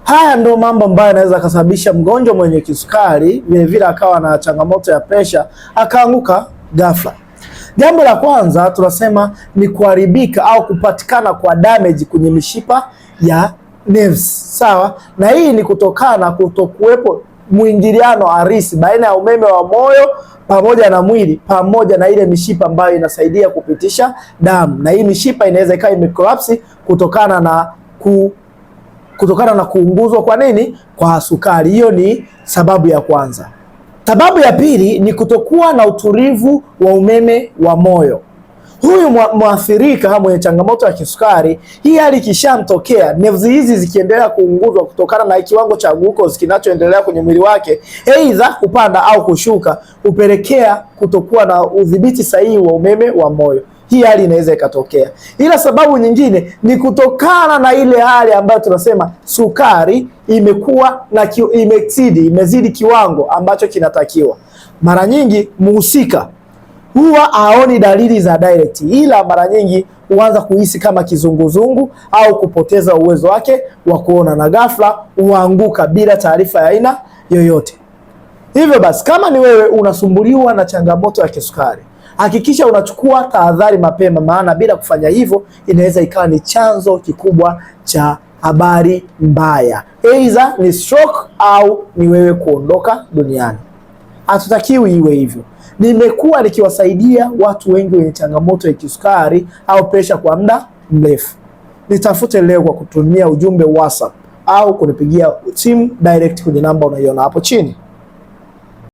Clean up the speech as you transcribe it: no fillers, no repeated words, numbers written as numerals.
Haya ndo mambo ambayo yanaweza kusababisha mgonjwa mwenye kisukari vile vile akawa na changamoto ya presha akaanguka ghafla. Jambo la kwanza tunasema ni kuharibika au kupatikana kwa damage kwenye mishipa ya nerves. Sawa? Na hii ni kutokana kutokuwepo mwingiliano halisi baina ya umeme wa moyo pamoja na mwili pamoja na ile mishipa ambayo inasaidia kupitisha damu. Na hii mishipa inaweza ikawa imekolapsi kutokana na kuunguzwa kwa nini? Kwa sukari. Hiyo ni sababu ya kwanza. Sababu ya pili ni kutokuwa na utulivu wa umeme wa moyo. Huyu mwathirika mwenye changamoto ya kisukari, hii hali kishamtokea, nerves hizi zikiendelea kuunguzwa kutokana na kiwango cha glucose kinachoendelea kwenye mwili wake, aidha kupanda au kushuka, upelekea kutokuwa na udhibiti sahihi wa umeme wa moyo. Hii hali inaweza ikatokea. Ila sababu nyingine ni kutokana na ile hali ambayo tunasema sukari imekuwa na imezidi kiwango ambacho kinatakiwa. Mara nyingi mhusika huwa haoni dalili za direct, ila mara nyingi huanza kuhisi kama kizunguzungu au kupoteza uwezo wake wa kuona, na ghafla huanguka bila taarifa ya aina yoyote. Hivyo basi, kama ni wewe unasumbuliwa na changamoto ya kisukari, hakikisha unachukua tahadhari mapema, maana bila kufanya hivyo inaweza ikawa ni chanzo kikubwa cha habari mbaya, aidha ni stroke au ni wewe kuondoka duniani. Hatutakiwi iwe hivyo. Nimekuwa nikiwasaidia watu wengi wenye changamoto ya kisukari au presha kwa muda mrefu. Nitafute leo kwa kutumia ujumbe WhatsApp au kunipigia simu direct kwenye namba unaiona hapo chini.